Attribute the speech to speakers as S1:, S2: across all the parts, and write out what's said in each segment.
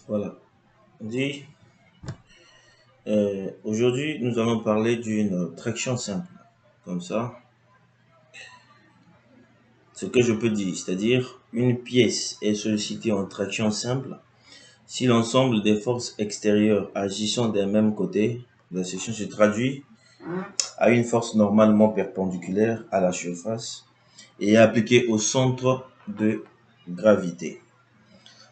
S1: Voilà. Dit, aujourd'hui, nous allons parler d'une traction simple. Comme ça, ce que je peux dire, c'est-à-dire une pièce est sollicitée en traction simple si l'ensemble des forces extérieures agissant d'un même côté, la section se traduit à une force normalement perpendiculaire à la surface et appliquée au centre de gravité.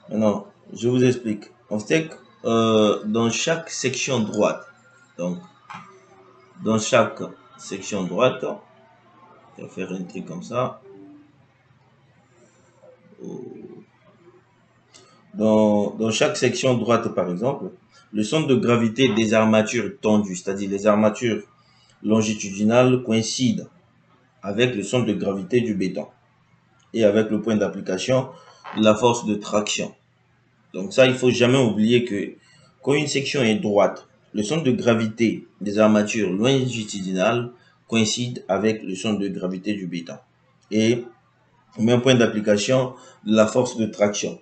S1: Maintenant, je vous explique. En fait, dans chaque section droite, donc dans chaque section droite, je vais faire un truc comme ça. Dans chaque section droite, par exemple, le centre de gravité des armatures tendues, c'est-à-dire les armatures longitudinales, coïncident avec le centre de gravité du béton et avec le point d'application de la force de traction. Donc ça, il faut jamais oublier que quand une section est droite, le centre de gravité des armatures longitudinales coïncide avec le centre de gravité du béton et on met un point d'application de la force de traction.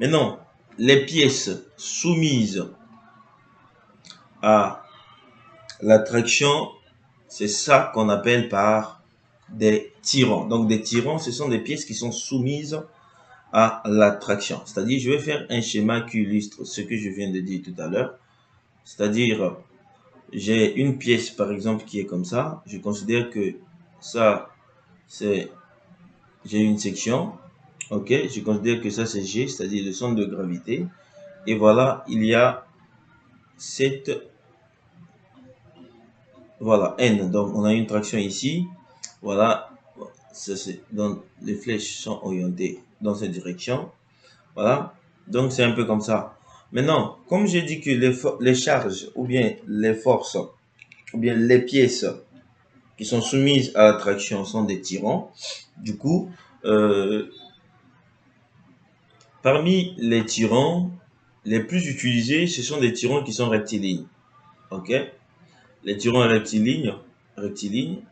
S1: Maintenant, les pièces soumises à la traction, c'est ça qu'on appelle par des tirants. Donc des tirants, ce sont des pièces qui sont soumises à la traction. C'est-à-dire, je vais faire un schéma qui illustre ce que je viens de dire tout à l'heure. C'est-à-dire, j'ai une pièce, par exemple, qui est comme ça. Je considère que ça, c'est, j'ai une section. Ok, je considère que ça, c'est G, c'est-à-dire le centre de gravité. Et voilà, il y a cette, voilà, N. Donc, on a une traction ici. Voilà, donc les flèches sont orientées dans cette direction. Voilà, donc c'est un peu comme ça. Maintenant, comme j'ai dit que les charges ou bien les forces ou bien les pièces qui sont soumises à la traction sont des tirants, du coup, parmi les tirants les plus utilisés, ce sont des tirants qui sont rectilignes. Ok, les tirants rectilignes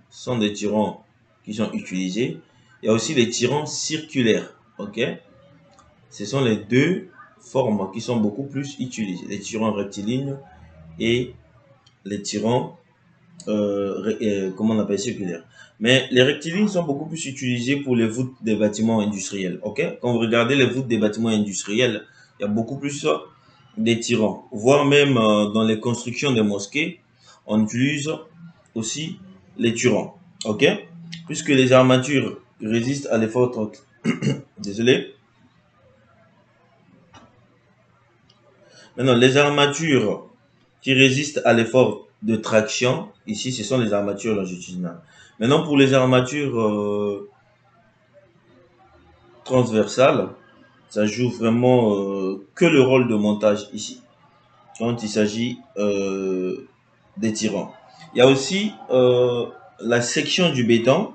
S1: sont des tirants qui sont utilisés. Il y a aussi les tirants circulaires. Ok, ce sont les deux formes qui sont beaucoup plus utilisées, les tirants rectilignes et les tirants, comment on appelle, circulaires. Mais les rectilignes sont beaucoup plus utilisés pour les voûtes des bâtiments industriels. Ok, quand vous regardez les voûtes des bâtiments industriels, il y a beaucoup plus des tirants, voire même dans les constructions des mosquées, on utilise aussi les tirants. Ok, puisque les armatures résistent à l'effort. Désolé. Maintenant, les armatures qui résistent à l'effort de traction, ici, ce sont les armatures longitudinales. Maintenant, pour les armatures transversales, ça joue vraiment que le rôle de montage ici, quand il s'agit des tirants. Il y a aussi la section du béton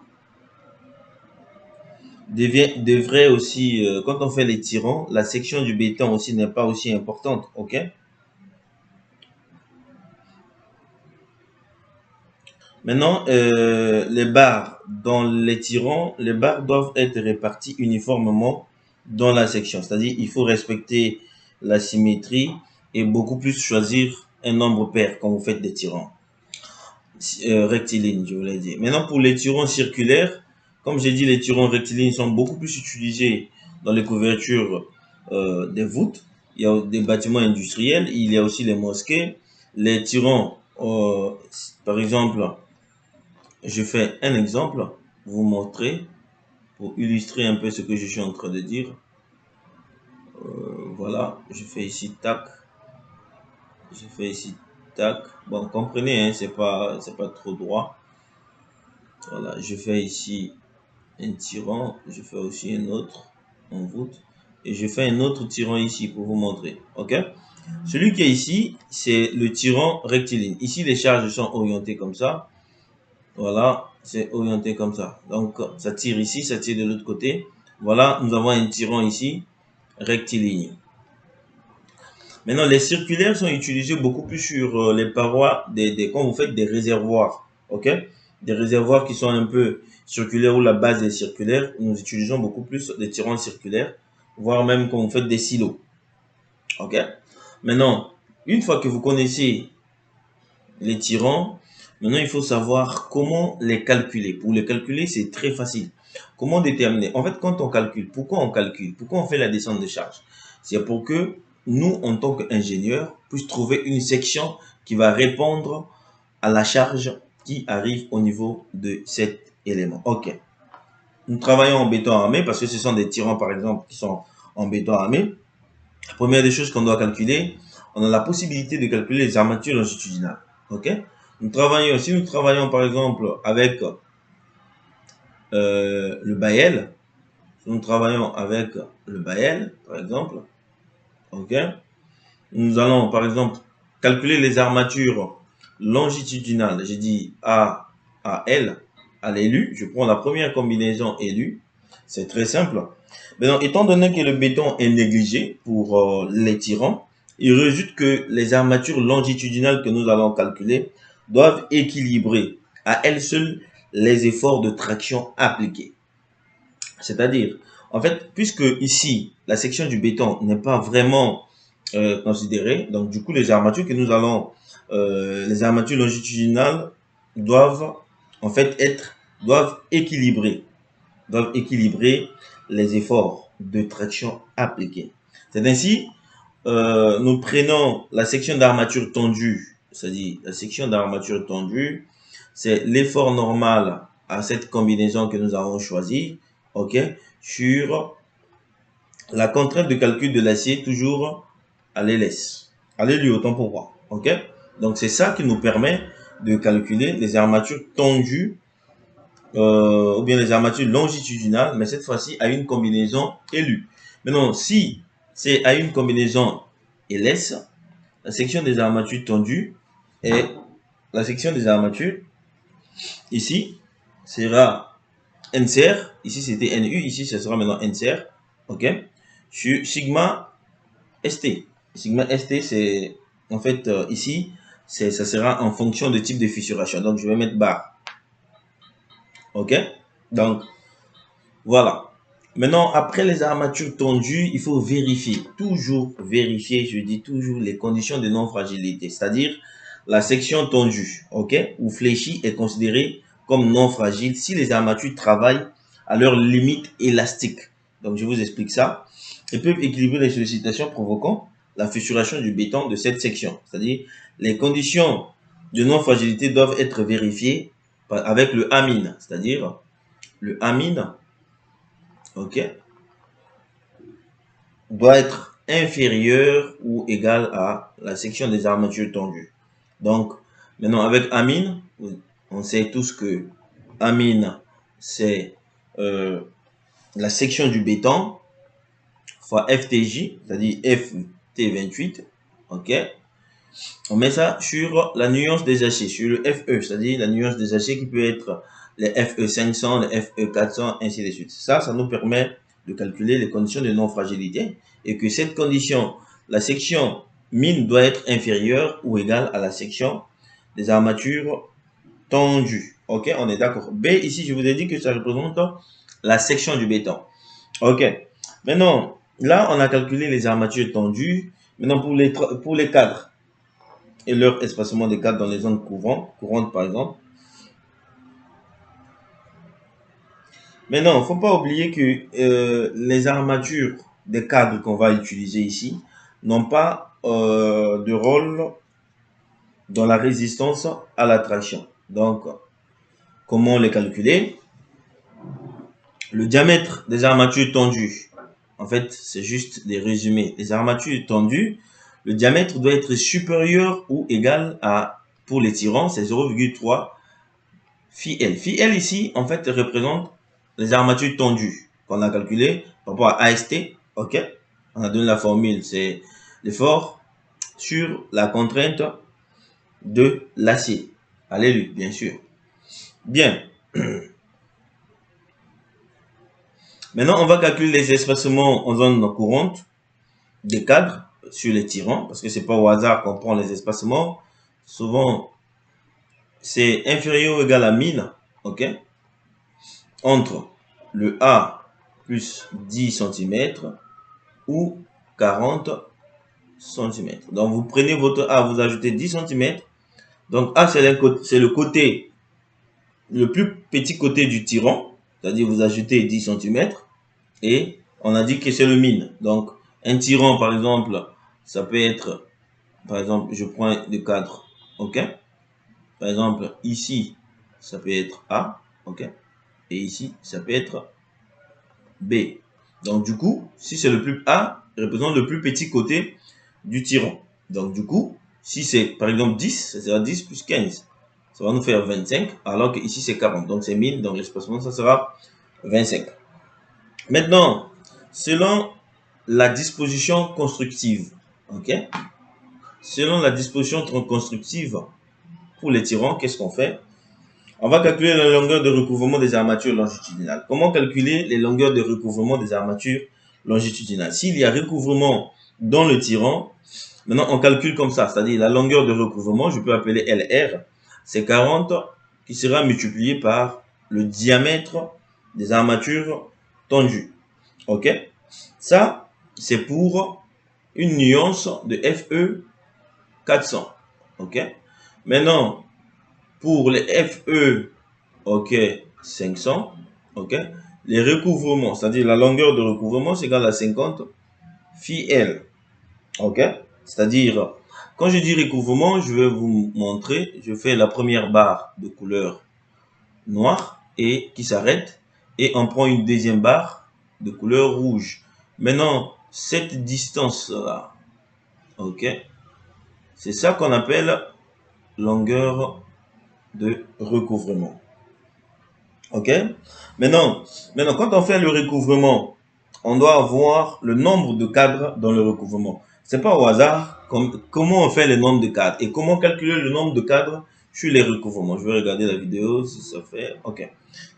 S1: devrait aussi, quand on fait les tirants, la section du béton aussi n'est pas aussi importante, ok? Maintenant, les barres dans les tirants, les barres doivent être réparties uniformément dans la section. C'est-à-dire, il faut respecter la symétrie et beaucoup plus choisir un nombre pair quand vous faites des tirants rectilignes, je voulais dire. Maintenant, pour les tirants circulaires, comme j'ai dit, les tirants rectilignes sont beaucoup plus utilisés dans les couvertures des voûtes. Il y a des bâtiments industriels, il y a aussi les mosquées. Les tirants, par exemple, je fais un exemple pour vous montrer, pour illustrer un peu ce que je suis en train de dire. Voilà, je fais ici tac, je fais ici tac. Bon, comprenez, hein, c'est pas trop droit. Voilà, je fais ici un tirant, je fais aussi un autre en voûte et je fais un autre tirant ici pour vous montrer. Ok, celui qui est ici, c'est le tirant rectiligne. Ici, les charges sont orientées comme ça. Voilà, c'est orienté comme ça. Donc, ça tire ici, ça tire de l'autre côté. Voilà, nous avons un tirant ici, rectiligne. Maintenant, les circulaires sont utilisés beaucoup plus sur les parois quand vous faites des réservoirs. Ok, des réservoirs qui sont un peu circulaires où la base est circulaire. Nous utilisons beaucoup plus des tirants circulaires, voire même quand vous faites des silos. Ok. Maintenant, une fois que vous connaissez les tirants, maintenant il faut savoir comment les calculer. Pour les calculer, c'est très facile. Comment déterminer? En fait, quand on calcule, pourquoi on calcule? Pourquoi on fait la descente de charge? C'est pour que nous, en tant qu'ingénieurs, puissions trouver une section qui va répondre à la charge qui arrive au niveau de cet élément. Ok. Nous travaillons en béton armé parce que ce sont des tirants, par exemple, qui sont en béton armé. La première des choses qu'on doit calculer, on a la possibilité de calculer les armatures longitudinales. Ok? Si nous travaillons par exemple avec le Baël, si nous travaillons avec le Baël, par exemple, ok? Nous allons par exemple calculer les armatures longitudinales. J'ai dit A à L à l'élu. Je prends la première combinaison élu. C'est très simple. Maintenant, étant donné que le béton est négligé pour les tirants, il résulte que les armatures longitudinales que nous allons calculer doivent équilibrer à elles seules les efforts de traction appliqués. C'est-à-dire, en fait, puisque ici, la section du béton n'est pas vraiment considérée, donc du coup, les armatures longitudinales doivent, en fait, doivent équilibrer les efforts de traction appliqués. C'est ainsi, nous prenons la section d'armature tendue, c'est-à-dire la section d'armature tendue, c'est l'effort normal à cette combinaison que nous avons choisie, ok, sur la contrainte de calcul de l'acier, toujours à l'LS, à l'élu, autant pour moi, ok. Donc c'est ça qui nous permet de calculer les armatures tendues ou bien les armatures longitudinales, mais cette fois-ci à une combinaison élue. Maintenant, si c'est à une combinaison LS, la section des armatures tendues et la section des armatures ici sera NCR, ici c'était NU, ici ce sera maintenant NCR, ok, sur sigma ST. Sigma ST, c'est en fait ici, ça sera en fonction de type de fissuration. Donc je vais mettre barre, ok. Donc voilà. Maintenant, après les armatures tendues, il faut vérifier, toujours vérifier, je dis toujours, les conditions de non-fragilité, c'est-à-dire la section tendue, ok, ou fléchie est considérée comme non fragile si les armatures travaillent à leur limite élastique. Donc, je vous explique ça. Elles peuvent équilibrer les sollicitations provoquant la fissuration du béton de cette section. C'est-à-dire, les conditions de non-fragilité doivent être vérifiées avec le amine, c'est-à-dire le amine, ok, doit être inférieur ou égal à la section des armatures tendues. Donc, maintenant, avec amine, on sait tous que amine, c'est la section du béton fois FTJ, c'est-à-dire FT28, ok. On met ça sur la nuance des aciers, sur le FE, c'est-à-dire la nuance des aciers qui peut être les FE 500, les FE 400, ainsi de suite. Ça nous permet de calculer les conditions de non-fragilité et que cette condition, la section mine doit être inférieure ou égale à la section des armatures tendues. Ok, on est d'accord. B, ici, je vous ai dit que ça représente la section du béton. Ok. Maintenant, là, on a calculé les armatures tendues. Maintenant, pour les cadres et leur espacement des cadres dans les zones courantes par exemple. Maintenant, il ne faut pas oublier que les armatures des cadres qu'on va utiliser ici n'ont pas de rôle dans la résistance à la traction. Donc, comment les calculer? Le diamètre des armatures tendues, en fait, c'est juste des résumés. Les armatures tendues, le diamètre doit être supérieur ou égal à, pour les tirants, c'est 0,3 phi L. Phi L ici, en fait, représente les armatures tendues qu'on a calculées par rapport à AST. Ok, on a donné la formule, c'est l'effort sur la contrainte de l'acier. Allez, bien sûr. Bien. Maintenant, on va calculer les espacements en zone courante des cadres sur les tirants, parce que c'est pas au hasard qu'on prend les espacements. Souvent, c'est inférieur ou égal à 1000, ok, entre le A plus 10 cm ou 40 cm. Donc, vous prenez votre A, vous ajoutez 10 cm. Donc, A, c'est le côté, le plus petit côté du tirant. C'est-à-dire, vous ajoutez 10 cm. Et on a dit que c'est le min. Donc, un tirant, par exemple, ça peut être, par exemple, je prends le cadre, ok? Par exemple, ici, ça peut être A, ok? Et ici, ça peut être B. Donc, du coup, si c'est le plus A, représente le plus petit côté du tirant. Donc, du coup, si c'est, par exemple, 10, ça sera 10 plus 15. Ça va nous faire 25, alors que ici, c'est 40. Donc, c'est 1000. Donc, l'espacement, ça sera 25. Maintenant, selon la disposition constructive, ok? Selon la disposition constructive pour les tirants, qu'est-ce qu'on fait? On va calculer la longueur de recouvrement des armatures longitudinales. Comment calculer les longueurs de recouvrement des armatures longitudinales? S'il y a recouvrement dans le tirant, maintenant on calcule comme ça, c'est-à-dire la longueur de recouvrement, je peux appeler LR, c'est 40 qui sera multiplié par le diamètre des armatures tendues. Ok? Ça, c'est pour une nuance de FE 400. Ok? Maintenant, pour les FE, ok, 500, ok, les recouvrements, c'est-à-dire la longueur de recouvrement, c'est égal à 50 phi L. Ok? C'est-à-dire, quand je dis recouvrement, je vais vous montrer, je fais la première barre de couleur noire et qui s'arrête, et on prend une deuxième barre de couleur rouge. Maintenant, cette distance-là, ok, c'est ça qu'on appelle longueur de recouvrement. Ok? Maintenant, quand on fait le recouvrement, on doit avoir le nombre de cadres dans le recouvrement. C'est pas au hasard comment on fait le nombre de cadres et comment calculer le nombre de cadres sur les recouvrements. Je vais regarder la vidéo si ça fait. Ok.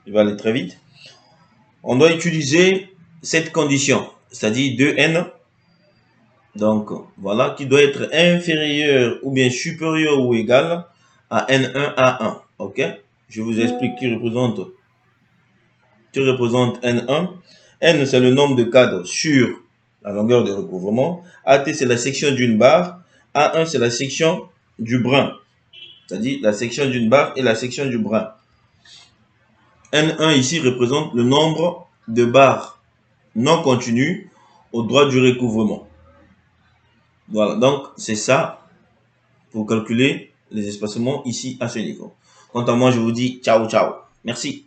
S1: Je vais aller très vite. On doit utiliser cette condition, c'est-à-dire 2n. Donc, voilà, qui doit être inférieur ou bien supérieur ou égal à N1A1. Ok? Je vous explique qui représente N1. N, c'est le nombre de cadres sur la longueur de recouvrement. AT, c'est la section d'une barre. A1, c'est la section du brin. C'est-à-dire la section d'une barre et la section du brin. N1 ici représente le nombre de barres non continues au droit du recouvrement. Voilà, donc c'est ça pour calculer les espacements ici à ce niveau. Quant à moi, je vous dis ciao, ciao. Merci.